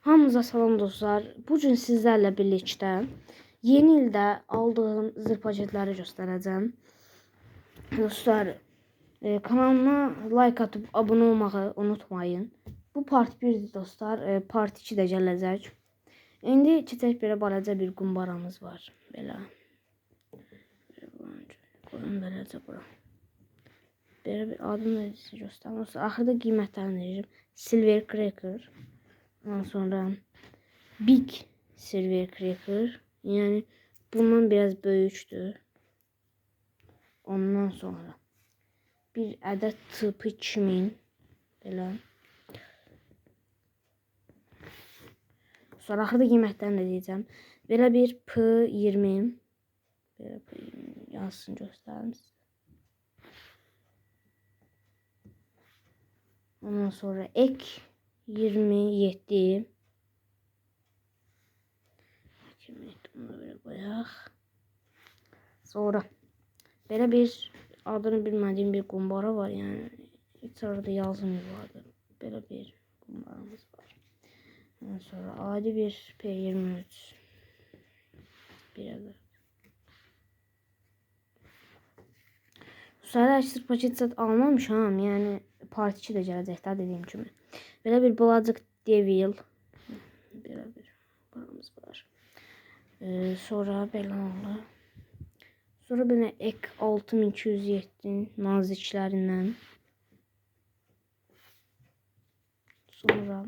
Hamınıza salam dostlar. Bugün sizlerle birlikte yeni ildə aldığım zırh paketləri göstereceğim. Dostlar, kanalıma like atıp abone olmağı unutmayın. Bu part 1'dir dostlar. Part 2 də gələcək. İndi keçək belə balaca bir qumbaramız var. Belə. Qoyun beləcə bura. Belə bir adını da göstərim. Axırda qiymətlərini deyəcəm. Silver Cracker. Ondan sonra Big Silver Cracker. Yani bundan biraz büyüktür. Ondan sonra bir adet tıpı 2000 belə. Sonra axırda qiymətlərini də deyəcəm. Belə bir P20. Belə P20 yazsın göstərim sizə. Ondan sonra ek 27. Bunu böyle koyaq. Sonra belə bir adını bilmədiyim bir qumbara var, yani hiç orada yazmıyor vardı. Belə bir qumbaramız var. Ondan sonra adi bir P23 bir adet. Sonra açtır paket almamışam, yani part 2 də gələcək də dediyim kimi. Belə bir Blood Devil. Belə bir paramız var. Sonra belə oldu. Sonra belə ek 6207 naziklərindən. Sonra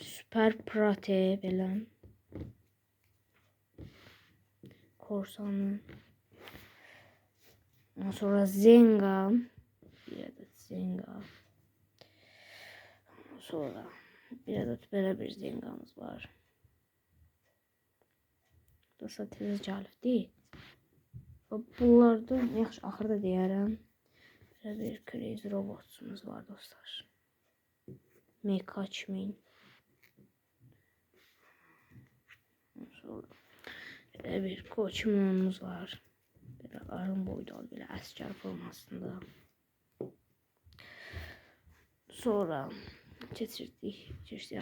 Super Prate belə. Korsanı. Sonra Zenga. Bir adet Zenga. Sonra bir adet belə bir Zenga'mız var. Dostlar, tez gəlib deyil. Bunlardan yaxşı axırda deyərəm. Belə bir Crazy Robots'umuz var dostlar. Mecha 2000. Sonra belə bir Koçimonumuz var. Belə arın boyda, belə əskər formasında. Sonra keçirdik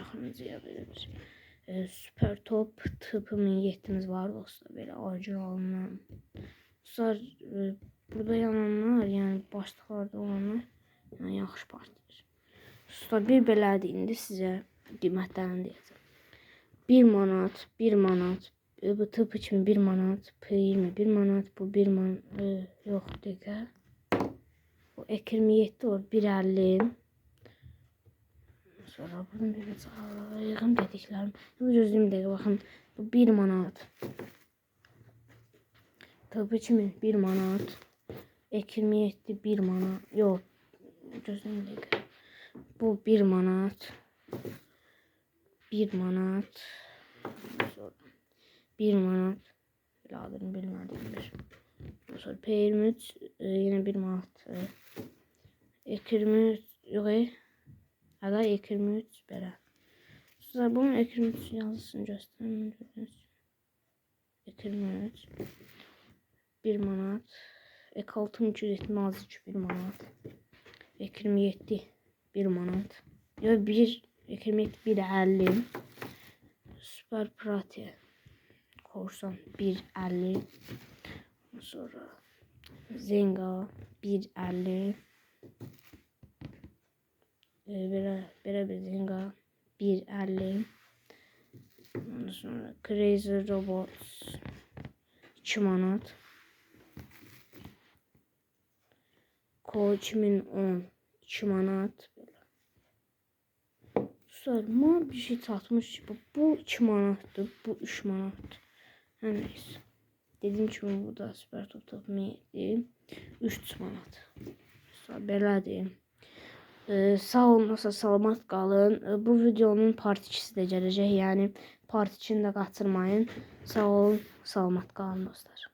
axırıncıya belə bir Super Top tıpı 1007'miz var dostlar, böyle orijinalından. Dostlar, burada yananlar, yani başlıqlarda olanlar, yani yaxşı partiyir. Dostlar, bir belədir, indi sizə qiymətlərini deyəcəm. 1 manat, 1 manat, bu tıp için 1 manat, P20 1 manat, bu 1 manat, yox dəqiqə. Bu ek27 var, 1.50. Sonra buradan bir yığım dediklerim. Bu gözlüğüm de bakın, bu 1 manat. Tabi için 1 manat. Ek 27 1 manat. Yok. Gözlüğüm de. Bu 1 manat. 1 manat. Sonra 1 manat. Adını bilmediğim bir. Sonra P23 yine 1 manat. Ek 23 yok. Hala ek23 belə. Sonra bunun ek23 yazısını göstərim. Ek23 1 manat. Ek6370 nazik 1 manat. Ek27 1 manat. Yox, 1 ek27 1.50. Super Prate Korsan 1.50. Sonra Zenga 1.50. Belə bir Zenga 1.50. Ondan sonra Crazy Robots 2 manat. Ko 2010 2 manat. Sonra bir şey satmış. Bu 2 manattır. Bu 3 manat. Her neyse. Dediğim gibi bu da Super Top Top Mi 3 manat. Sonra belədir. Sağ olun, salamat qalın. Bu videonun part 2'si də gələcək. Yəni part 2'ni də qaçırmayın. Sağ olun, salamat qalın dostlar.